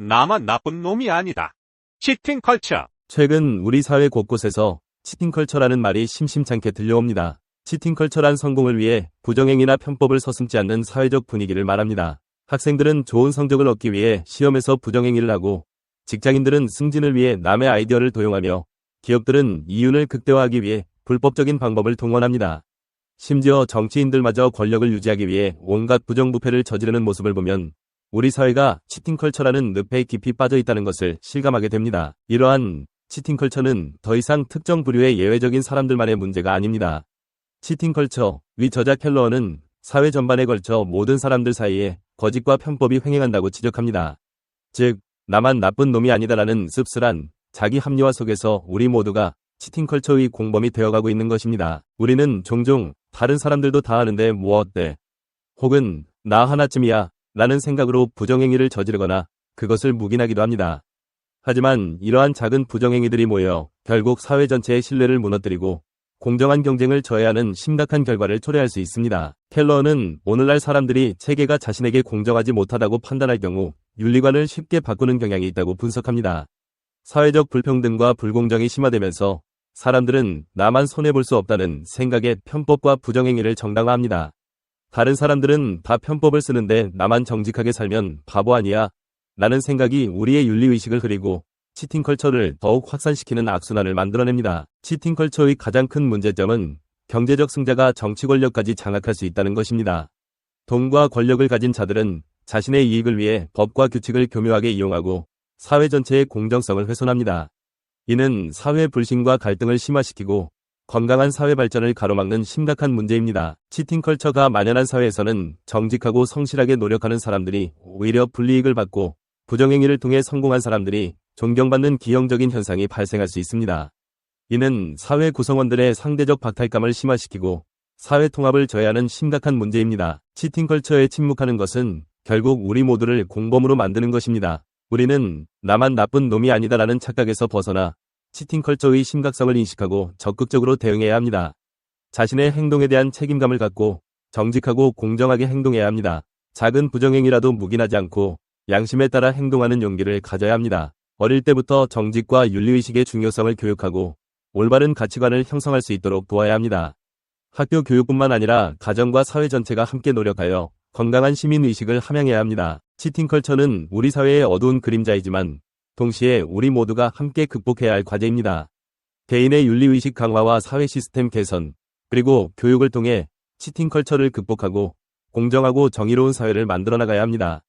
나만 나쁜 놈이 아니다. 치팅 컬처. 최근 우리 사회 곳곳에서 치팅컬처라는 말이 심심찮게 들려옵니다. 치팅컬처란 성공을 위해 부정행위나 편법을 서슴지 않는 사회적 분위기를 말합니다. 학생들은 좋은 성적을 얻기 위해 시험에서 부정행위를 하고, 직장인들은 승진을 위해 남의 아이디어를 도용하며, 기업들은 이윤을 극대화하기 위해 불법적인 방법을 동원합니다. 심지어 정치인들마저 권력을 유지하기 위해 온갖 부정부패를 저지르는 모습을 보면 우리 사회가 치팅컬처라는 늪에 깊이 빠져 있다는 것을 실감하게 됩니다. 이러한 치팅컬처는 더 이상 특정 부류의 예외적인 사람들만의 문제가 아닙니다. 치팅컬처, 위 저자 켈러는 사회 전반에 걸쳐 모든 사람들 사이에 거짓과 편법이 횡행한다고 지적합니다. 즉, 나만 나쁜 놈이 아니다라는 씁쓸한 자기 합리화 속에서 우리 모두가 치팅컬처의 공범이 되어가고 있는 것입니다. 우리는 종종 다른 사람들도 다 하는데 뭐 어때? 혹은 나 하나쯤이야 라는 생각으로 부정행위를 저지르거나 그것을 묵인하기도 합니다. 하지만 이러한 작은 부정행위들이 모여 결국 사회 전체의 신뢰를 무너뜨리고 공정한 경쟁을 저해하는 심각한 결과를 초래할 수 있습니다. 켈러는 오늘날 사람들이 체계가 자신에게 공정하지 못하다고 판단할 경우 윤리관을 쉽게 바꾸는 경향이 있다고 분석합니다. 사회적 불평등과 불공정이 심화되면서 사람들은 나만 손해볼 수 없다는 생각에 편법과 부정행위를 정당화합니다. 다른 사람들은 다 편법을 쓰는데 나만 정직하게 살면 바보 아니야? 라는 생각이 우리의 윤리의식을 흐리고 치팅컬처를 더욱 확산시키는 악순환을 만들어냅니다. 치팅컬처의 가장 큰 문제점은 경제적 승자가 정치 권력까지 장악할 수 있다는 것입니다. 돈과 권력을 가진 자들은 자신의 이익을 위해 법과 규칙을 교묘하게 이용하고 사회 전체의 공정성을 훼손합니다. 이는 사회 불신과 갈등을 심화시키고 건강한 사회 발전을 가로막는 심각한 문제입니다. 치팅컬처가 만연한 사회에서는 정직하고 성실하게 노력하는 사람들이 오히려 불이익을 받고 부정행위를 통해 성공한 사람들이 존경받는 기형적인 현상이 발생할 수 있습니다. 이는 사회 구성원들의 상대적 박탈감을 심화시키고 사회 통합을 저해하는 심각한 문제입니다. 치팅컬처에 침묵하는 것은 결국 우리 모두를 공범으로 만드는 것입니다. 우리는 나만 나쁜 놈이 아니다라는 착각에서 벗어나 치팅컬처의 심각성을 인식하고 적극적으로 대응해야 합니다. 자신의 행동에 대한 책임감을 갖고 정직하고 공정하게 행동해야 합니다. 작은 부정행위라도 묵인하지 않고 양심에 따라 행동하는 용기를 가져야 합니다. 어릴 때부터 정직과 윤리의식의 중요성을 교육하고 올바른 가치관을 형성할 수 있도록 도와야 합니다. 학교 교육뿐만 아니라 가정과 사회 전체가 함께 노력하여 건강한 시민의식을 함양해야 합니다. 치팅컬처는 우리 사회의 어두운 그림자이지만 동시에 우리 모두가 함께 극복해야 할 과제입니다. 개인의 윤리의식 강화와 사회 시스템 개선, 그리고 교육을 통해 치팅컬처를 극복하고 공정하고 정의로운 사회를 만들어 나가야 합니다.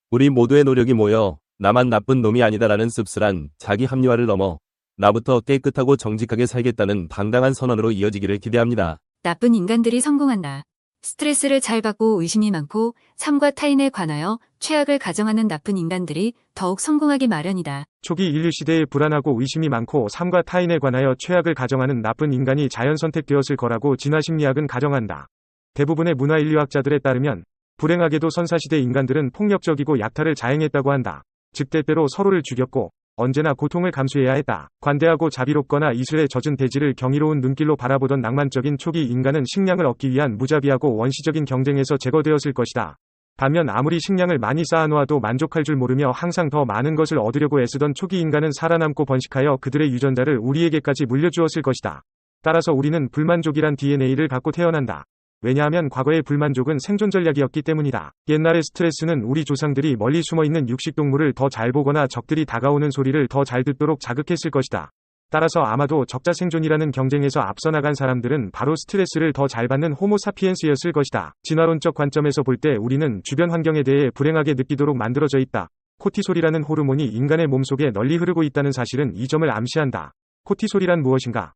우리 모두의 노력이 모여 나만 나쁜 놈이 아니다라는 씁쓸한 자기 합리화를 넘어 나부터 깨끗하고 정직하게 살겠다는 당당한 선언으로 이어지기를 기대합니다. 나쁜 인간들이 성공한다. 스트레스를 잘 받고 의심이 많고 삶과 타인에 관하여 최악을 가정하는 나쁜 인간들이 더욱 성공하기 마련이다. 초기 인류 시대에 불안하고 의심이 많고 삶과 타인에 관하여 최악을 가정하는 나쁜 인간이 자연 선택되었을 거라고 진화심리학은 가정한다. 대부분의 문화인류학자들에 따르면 불행하게도 선사시대 인간들은 폭력적이고 약탈을 자행했다고 한다. 즉 때때로 서로를 죽였고 언제나 고통을 감수해야 했다. 관대하고 자비롭거나 이슬에 젖은 대지를 경이로운 눈길로 바라보던 낭만적인 초기 인간은 식량을 얻기 위한 무자비하고 원시적인 경쟁에서 제거되었을 것이다. 반면 아무리 식량을 많이 쌓아놓아도 만족할 줄 모르며 항상 더 많은 것을 얻으려고 애쓰던 초기 인간은 살아남고 번식하여 그들의 유전자를 우리에게까지 물려주었을 것이다. 따라서 우리는 불만족이란 DNA를 갖고 태어난다. 왜냐하면 과거의 불만족은 생존 전략이었기 때문이다. 옛날의 스트레스는 우리 조상들이 멀리 숨어있는 육식동물을 더 잘 보거나 적들이 다가오는 소리를 더 잘 듣도록 자극했을 것이다. 따라서 아마도 적자 생존이라는 경쟁에서 앞서 나간 사람들은 바로 스트레스를 더 잘 받는 호모사피엔스였을 것이다. 진화론적 관점에서 볼 때 우리는 주변 환경에 대해 불행하게 느끼도록 만들어져 있다. 코티솔이라는 호르몬이 인간의 몸속에 널리 흐르고 있다는 사실은 이 점을 암시한다. 코티솔이란 무엇인가?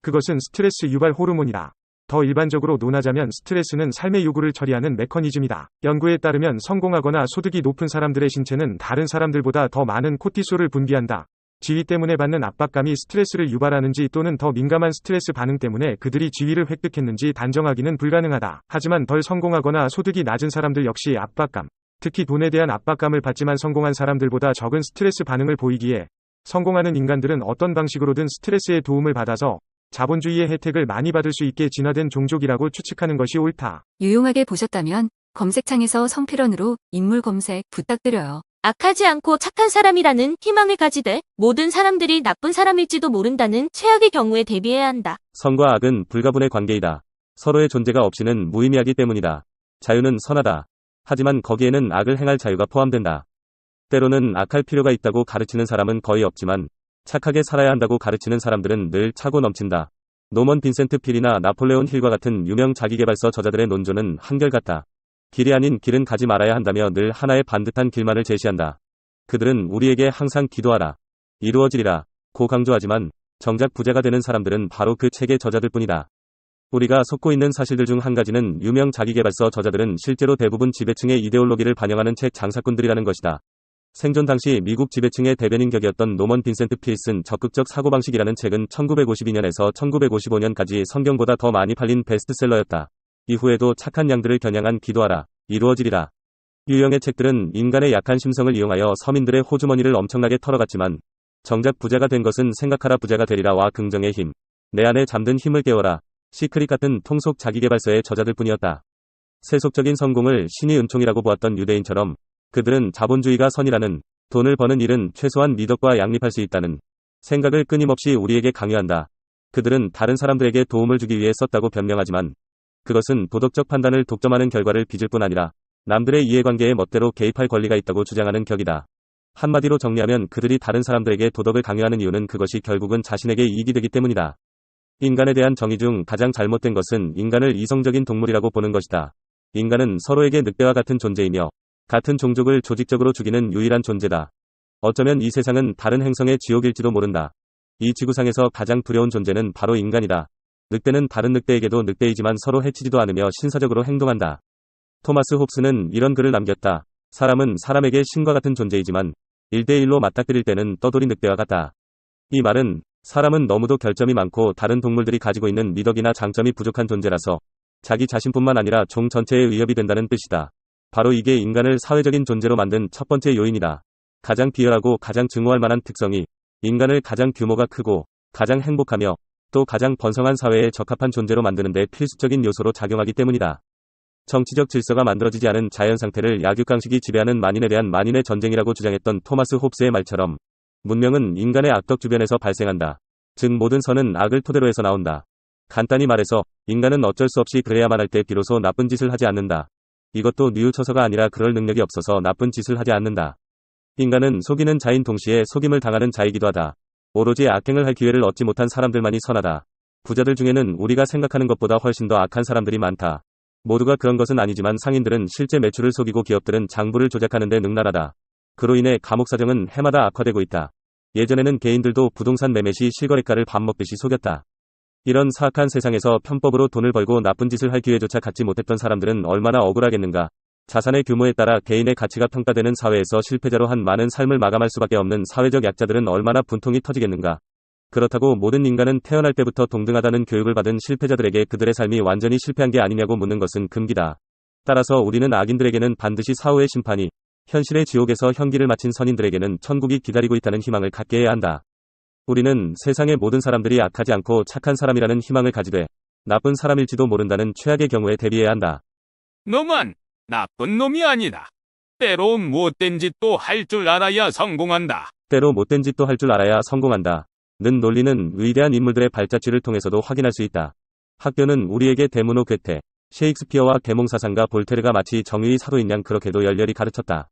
그것은 스트레스 유발 호르몬이다. 더 일반적으로 논하자면 스트레스는 삶의 요구를 처리하는 메커니즘이다. 연구에 따르면 성공하거나 소득이 높은 사람들의 신체는 다른 사람들보다 더 많은 코티솔을 분비한다. 지위 때문에 받는 압박감이 스트레스를 유발하는지 또는 더 민감한 스트레스 반응 때문에 그들이 지위를 획득했는지 단정하기는 불가능하다. 하지만 덜 성공하거나 소득이 낮은 사람들 역시 압박감, 특히 돈에 대한 압박감을 받지만 성공한 사람들보다 적은 스트레스 반응을 보이기에 성공하는 인간들은 어떤 방식으로든 스트레스의 도움을 받아서 자본주의의 혜택을 많이 받을 수 있게 진화된 종족이라고 추측하는 것이 옳다. 유용하게 보셨다면 검색창에서 성필원으로 인물 검색 부탁드려요. 악하지 않고 착한 사람이라는 희망을 가지되 모든 사람들이 나쁜 사람일지도 모른다는 최악의 경우에 대비해야 한다. 선과 악은 불가분의 관계이다. 서로의 존재가 없이는 무의미하기 때문이다. 자유는 선하다. 하지만 거기에는 악을 행할 자유가 포함된다. 때로는 악할 필요가 있다고 가르치는 사람은 거의 없지만 착하게 살아야 한다고 가르치는 사람들은 늘 차고 넘친다. 노먼 빈센트 필이나 나폴레온 힐과 같은 유명 자기계발서 저자들의 논조는 한결같다. 길이 아닌 길은 가지 말아야 한다며 늘 하나의 반듯한 길만을 제시한다. 그들은 우리에게 항상 기도하라, 이루어지리라 고 강조하지만 정작 부자가 되는 사람들은 바로 그 책의 저자들 뿐이다. 우리가 속고 있는 사실들 중 한 가지는 유명 자기계발서 저자들은 실제로 대부분 지배층의 이데올로기를 반영하는 책 장사꾼들이라는 것이다. 생존 당시 미국 지배층의 대변인 격이었던 노먼 빈센트 필이 쓴 적극적 사고방식이라는 책은 1952년에서 1955년까지 성경보다 더 많이 팔린 베스트셀러였다. 이후에도 착한 양들을 겨냥한 기도하라, 이루어지리라 유형의 책들은 인간의 약한 심성을 이용하여 서민들의 호주머니를 엄청나게 털어갔지만 정작 부자가 된 것은 생각하라 부자가 되리라와 긍정의 힘, 내 안에 잠든 힘을 깨워라, 시크릿 같은 통속 자기계발서의 저자들 뿐이었다. 세속적인 성공을 신의 은총이라고 보았던 유대인처럼 그들은 자본주의가 선이라는, 돈을 버는 일은 최소한 미덕과 양립할 수 있다는 생각을 끊임없이 우리에게 강요한다. 그들은 다른 사람들에게 도움을 주기 위해 썼다고 변명하지만 그것은 도덕적 판단을 독점하는 결과를 빚을 뿐 아니라 남들의 이해관계에 멋대로 개입할 권리가 있다고 주장하는 격이다. 한마디로 정리하면 그들이 다른 사람들에게 도덕을 강요하는 이유는 그것이 결국은 자신에게 이익이 되기 때문이다. 인간에 대한 정의 중 가장 잘못된 것은 인간을 이성적인 동물이라고 보는 것이다. 인간은 서로에게 늑대와 같은 존재이며 같은 종족을 조직적으로 죽이는 유일한 존재다. 어쩌면 이 세상은 다른 행성의 지옥일지도 모른다. 이 지구상에서 가장 두려운 존재는 바로 인간이다. 늑대는 다른 늑대에게도 늑대이지만 서로 해치지도 않으며 신사적으로 행동한다. 토마스 홉스는 이런 글을 남겼다. 사람은 사람에게 신과 같은 존재이지만 1대1로 맞닥뜨릴 때는 떠돌이 늑대와 같다. 이 말은 사람은 너무도 결점이 많고 다른 동물들이 가지고 있는 미덕이나 장점이 부족한 존재라서 자기 자신뿐만 아니라 종 전체에 위협이 된다는 뜻이다. 바로 이게 인간을 사회적인 존재로 만든 첫 번째 요인이다. 가장 비열하고 가장 증오할 만한 특성이 인간을 가장 규모가 크고 가장 행복하며 또 가장 번성한 사회에 적합한 존재로 만드는데 필수적인 요소로 작용하기 때문이다. 정치적 질서가 만들어지지 않은 자연 상태를 약육강식이 지배하는 만인에 대한 만인의 전쟁이라고 주장했던 토마스 홉스의 말처럼 문명은 인간의 악덕 주변에서 발생한다. 즉 모든 선은 악을 토대로 해서 나온다. 간단히 말해서 인간은 어쩔 수 없이 그래야만 할 때 비로소 나쁜 짓을 하지 않는다. 이것도 뉘우쳐서가 아니라 그럴 능력이 없어서 나쁜 짓을 하지 않는다. 인간은 속이는 자인 동시에 속임을 당하는 자이기도 하다. 오로지 악행을 할 기회를 얻지 못한 사람들만이 선하다. 부자들 중에는 우리가 생각하는 것보다 훨씬 더 악한 사람들이 많다. 모두가 그런 것은 아니지만 상인들은 실제 매출을 속이고 기업들은 장부를 조작하는 데 능랄하다. 그로 인해 감옥 사정은 해마다 악화되고 있다. 예전에는 개인들도 부동산 매매 시 실거래가를 밥 먹듯이 속였다. 이런 사악한 세상에서 편법으로 돈을 벌고 나쁜 짓을 할 기회조차 갖지 못했던 사람들은 얼마나 억울하겠는가. 자산의 규모에 따라 개인의 가치가 평가되는 사회에서 실패자로 한 많은 삶을 마감할 수밖에 없는 사회적 약자들은 얼마나 분통이 터지겠는가. 그렇다고 모든 인간은 태어날 때부터 동등하다는 교육을 받은 실패자들에게 그들의 삶이 완전히 실패한 게 아니냐고 묻는 것은 금기다. 따라서 우리는 악인들에게는 반드시 사후의 심판이, 현실의 지옥에서 현기를 마친 선인들에게는 천국이 기다리고 있다는 희망을 갖게 해야 한다. 우리는 세상의 모든 사람들이 악하지 않고 착한 사람이라는 희망을 가지되 나쁜 사람일지도 모른다는 최악의 경우에 대비해야 한다. 놈은 나쁜 놈이 아니다. 때로 못된 짓도 할 줄 알아야 성공한다. 때로 못된 짓도 할 줄 알아야 성공한다. 는 논리는 위대한 인물들의 발자취를 통해서도 확인할 수 있다. 학교는 우리에게 데모노 괴테, 셰익스피어와 계몽사상가 볼테르가 마치 정의의 사도인 양 그렇게도 열렬히 가르쳤다.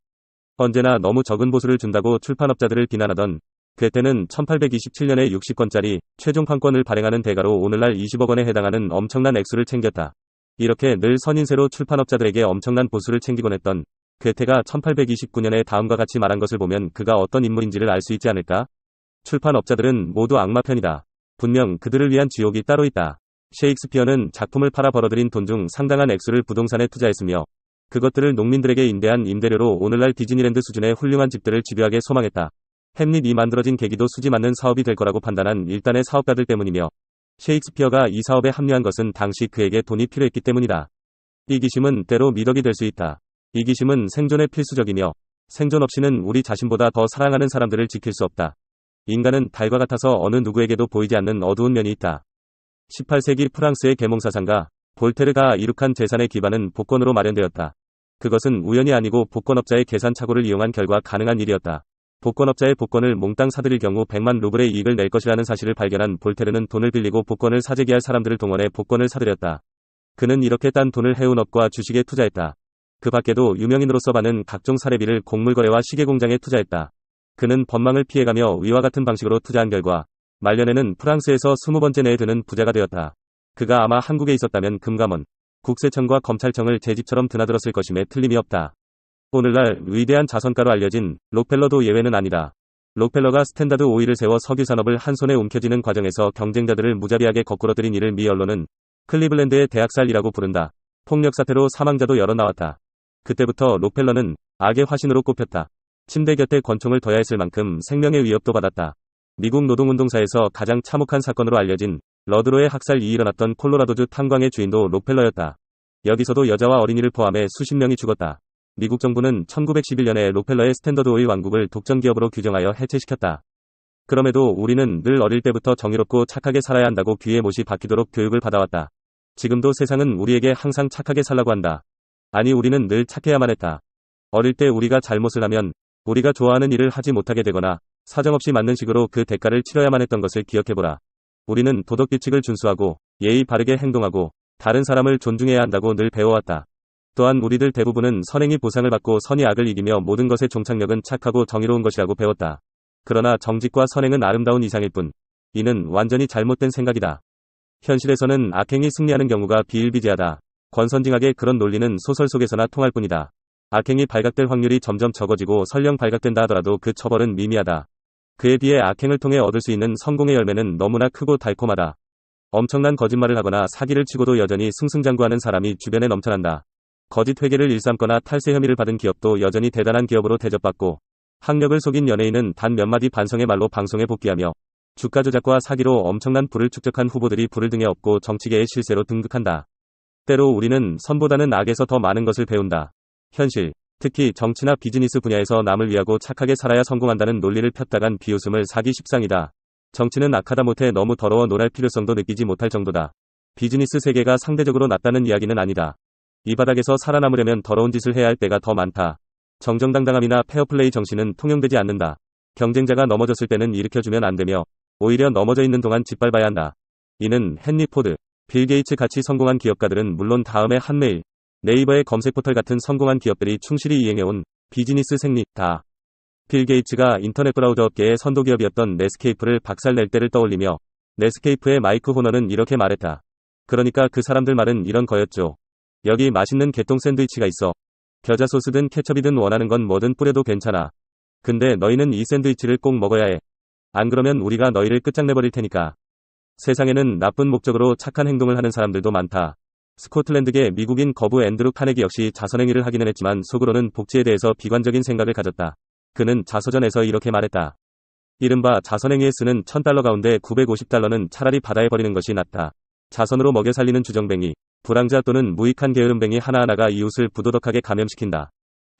언제나 너무 적은 보수를 준다고 출판업자들을 비난하던 괴테는 1827년에 60권짜리 최종 판권을 발행하는 대가로 오늘날 20억 원에 해당하는 엄청난 액수를 챙겼다. 이렇게 늘 선인세로 출판업자들에게 엄청난 보수를 챙기곤 했던 괴테가 1829년에 다음과 같이 말한 것을 보면 그가 어떤 인물인지를 알 수 있지 않을까? 출판업자들은 모두 악마 편이다. 분명 그들을 위한 지옥이 따로 있다. 셰익스피어는 작품을 팔아 벌어들인 돈 중 상당한 액수를 부동산에 투자했으며 그것들을 농민들에게 임대한 임대료로 오늘날 디즈니랜드 수준의 훌륭한 집들을 집요하게 소망했다. 햄릿이 만들어진 계기도 수지 맞는 사업이 될 거라고 판단한 일단의 사업가들 때문이며 셰익스피어가 이 사업에 합류한 것은 당시 그에게 돈이 필요했기 때문이다. 이기심은 때로 미덕이 될 수 있다. 이기심은 생존에 필수적이며 생존 없이는 우리 자신보다 더 사랑하는 사람들을 지킬 수 없다. 인간은 달과 같아서 어느 누구에게도 보이지 않는 어두운 면이 있다. 18세기 프랑스의 계몽사상가 볼테르가 이룩한 재산의 기반은 복권으로 마련되었다. 그것은 우연이 아니고 복권업자의 계산착오를 이용한 결과 가능한 일이었다. 복권업자의 복권을 몽땅 사들일 경우 100만 루블의 이익을 낼 것이라는 사실을 발견한 볼테르는 돈을 빌리고 복권을 사재기할 사람들을 동원해 복권을 사들였다. 그는 이렇게 딴 돈을 해운업과 주식에 투자했다. 그 밖에도 유명인으로서 받는 각종 사례비를 곡물거래와 시계공장에 투자했다. 그는 법망을 피해가며 위와 같은 방식으로 투자한 결과 말년에는 프랑스에서 20번째 내에 드는 부자가 되었다. 그가 아마 한국에 있었다면 금감원, 국세청과 검찰청을 제 집처럼 드나들었을 것임에 틀림이 없다. 오늘날 위대한 자선가로 알려진 록펠러도 예외는 아니다. 록펠러가 스탠다드 오일을 세워 석유산업을 한 손에 움켜쥐는 과정에서 경쟁자들을 무자비하게 거꾸러뜨린 이를 미 언론은 클리블랜드의 대학살이라고 부른다. 폭력 사태로 사망자도 여러 나왔다. 그때부터 록펠러는 악의 화신으로 꼽혔다. 침대 곁에 권총을 둬야 했을 만큼 생명의 위협도 받았다. 미국 노동운동사에서 가장 참혹한 사건으로 알려진 러드로의 학살이 일어났던 콜로라도주 탄광의 주인도 록펠러였다. 여기서도 여자와 어린이를 포함해 수십 명이 죽었다. 미국 정부는 1911년에 록펠러의 스탠더드 오일 왕국을 독점기업으로 규정하여 해체시켰다. 그럼에도 우리는 늘 어릴 때부터 정의롭고 착하게 살아야 한다고 귀에 못이 박히도록 교육을 받아왔다. 지금도 세상은 우리에게 항상 착하게 살라고 한다. 아니, 우리는 늘 착해야만 했다. 어릴 때 우리가 잘못을 하면 우리가 좋아하는 일을 하지 못하게 되거나 사정없이 맞는 식으로 그 대가를 치러야만 했던 것을 기억해보라. 우리는 도덕규칙을 준수하고 예의 바르게 행동하고 다른 사람을 존중해야 한다고 늘 배워왔다. 또한 우리들 대부분은 선행이 보상을 받고 선이 악을 이기며 모든 것의 종착역은 착하고 정의로운 것이라고 배웠다. 그러나 정직과 선행은 아름다운 이상일 뿐, 이는 완전히 잘못된 생각이다. 현실에서는 악행이 승리하는 경우가 비일비재하다. 권선징악의 그런 논리는 소설 속에서나 통할 뿐이다. 악행이 발각될 확률이 점점 적어지고 설령 발각된다 하더라도 그 처벌은 미미하다. 그에 비해 악행을 통해 얻을 수 있는 성공의 열매는 너무나 크고 달콤하다. 엄청난 거짓말을 하거나 사기를 치고도 여전히 승승장구하는 사람이 주변에 넘쳐난다. 거짓 회계를 일삼거나 탈세 혐의를 받은 기업도 여전히 대단한 기업으로 대접받고, 학력을 속인 연예인은 단 몇 마디 반성의 말로 방송에 복귀하며, 주가 조작과 사기로 엄청난 부를 축적한 후보들이 부를 등에 업고 정치계의 실세로 등극한다. 때로 우리는 선보다는 악에서 더 많은 것을 배운다. 현실, 특히 정치나 비즈니스 분야에서 남을 위하고 착하게 살아야 성공한다는 논리를 폈다간 비웃음을 사기 십상이다. 정치는 악하다 못해 너무 더러워 놀랄 필요성도 느끼지 못할 정도다. 비즈니스 세계가 상대적으로 낫다는 이야기는 아니다. 이 바닥에서 살아남으려면 더러운 짓을 해야 할 때가 더 많다. 정정당당함이나 페어플레이 정신은 통용되지 않는다. 경쟁자가 넘어졌을 때는 일으켜주면 안 되며 오히려 넘어져 있는 동안 짓밟아야 한다. 이는 헨리 포드, 빌 게이츠 같이 성공한 기업가들은 물론 다음에 한메일, 네이버의 검색 포털 같은 성공한 기업들이 충실히 이행해온 비즈니스 생리다. 빌 게이츠가 인터넷 브라우저 업계의 선도 기업이었던 넷스케이프를 박살낼 때를 떠올리며 넷스케이프의 마이크 호너는 이렇게 말했다. 그러니까 그 사람들 말은 이런 거였죠. 여기 맛있는 개똥 샌드위치가 있어. 겨자 소스든 케첩이든 원하는 건 뭐든 뿌려도 괜찮아. 근데 너희는 이 샌드위치를 꼭 먹어야 해. 안 그러면 우리가 너희를 끝장내버릴 테니까. 세상에는 나쁜 목적으로 착한 행동을 하는 사람들도 많다. 스코틀랜드계 미국인 거부 앤드루 카네기 역시 자선행위를 하기는 했지만 속으로는 복지에 대해서 비관적인 생각을 가졌다. 그는 자서전에서 이렇게 말했다. 이른바 자선행위에 쓰는 $1000 가운데 $950는 차라리 바다에 버리는 것이 낫다. 자선으로 먹여 살리는 주정뱅이, 불황자 또는 무익한 게으름뱅이 하나하나가 이웃을 부도덕하게 감염시킨다.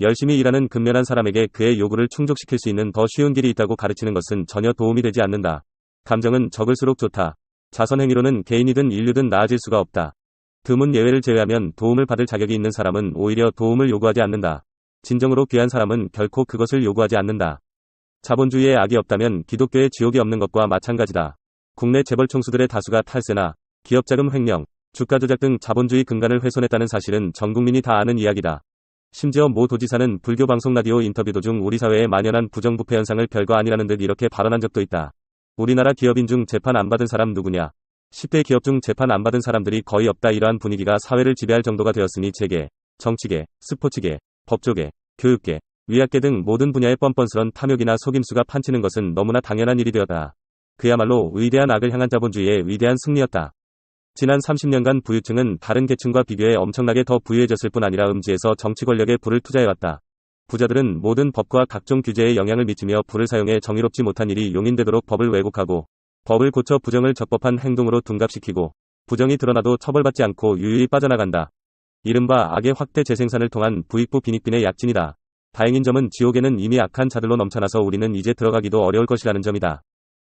열심히 일하는 근면한 사람에게 그의 요구를 충족시킬 수 있는 더 쉬운 길이 있다고 가르치는 것은 전혀 도움이 되지 않는다. 감정은 적을수록 좋다. 자선행위로는 개인이든 인류든 나아질 수가 없다. 드문 예외를 제외하면 도움을 받을 자격이 있는 사람은 오히려 도움을 요구하지 않는다. 진정으로 귀한 사람은 결코 그것을 요구하지 않는다. 자본주의에 악이 없다면 기독교에 지옥이 없는 것과 마찬가지다. 국내 재벌 총수들의 다수가 탈세나 기업자금 횡령, 주가 조작 등 자본주의 근간을 훼손했다는 사실은 전 국민이 다 아는 이야기다. 심지어 모 도지사는 불교 방송 라디오 인터뷰 도중 우리 사회에 만연한 부정부패 현상을 별거 아니라는 듯 이렇게 발언한 적도 있다. 우리나라 기업인 중 재판 안 받은 사람 누구냐? 10대 기업 중 재판 안 받은 사람들이 거의 없다. 이러한 분위기가 사회를 지배할 정도가 되었으니 재계, 정치계, 스포츠계, 법조계, 교육계, 위학계 등 모든 분야의 뻔뻔스런 탐욕이나 속임수가 판치는 것은 너무나 당연한 일이 되었다. 그야말로 위대한 악을 향한 자본주의의 위대한 승리였다. 지난 30년간 부유층은 다른 계층과 비교해 엄청나게 더 부유해졌을 뿐 아니라 음지에서 정치 권력에 부를 투자해왔다. 부자들은 모든 법과 각종 규제에 영향을 미치며 부를 사용해 정의롭지 못한 일이 용인되도록 법을 왜곡하고 법을 고쳐 부정을 적법한 행동으로 둔갑시키고 부정이 드러나도 처벌받지 않고 유유히 빠져나간다. 이른바 악의 확대 재생산을 통한 부익부 빈익빈의 약진이다. 다행인 점은 지옥에는 이미 악한 자들로 넘쳐나서 우리는 이제 들어가기도 어려울 것이라는 점이다.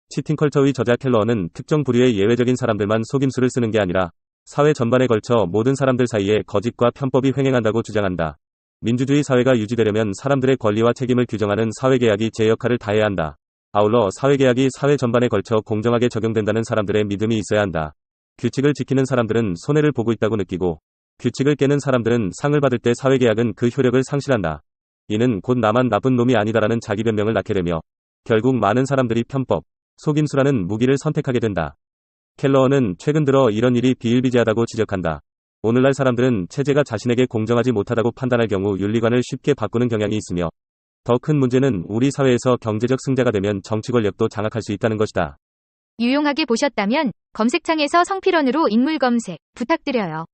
치팅컬처의 저자 켈러는 특정 부류의 예외적인 사람들만 속임수를 쓰는 게 아니라 사회 전반에 걸쳐 모든 사람들 사이에 거짓과 편법이 횡행한다고 주장한다. 민주주의 사회가 유지되려면 사람들의 권리와 책임을 규정하는 사회계약이 제 역할을 다해야 한다. 아울러 사회계약이 사회 전반에 걸쳐 공정하게 적용된다는 사람들의 믿음이 있어야 한다. 규칙을 지키는 사람들은 손해를 보고 있다고 느끼고, 규칙을 깨는 사람들은 상을 받을 때 사회계약은 그 효력을 상실한다. 이는 곧 나만 나쁜 놈이 아니다라는 자기 변명을 낳게 되며, 결국 많은 사람들이 편법, 속임수라는 무기를 선택하게 된다. 켈러어는 최근 들어 이런 일이 비일비재하다고 지적한다. 오늘날 사람들은 체제가 자신에게 공정하지 못하다고 판단할 경우 윤리관을 쉽게 바꾸는 경향이 있으며, 더 큰 문제는 우리 사회에서 경제적 승자가 되면 정치 권력도 장악할 수 있다는 것이다. 유용하게 보셨다면 검색창에서 성필원으로 인물 검색 부탁드려요.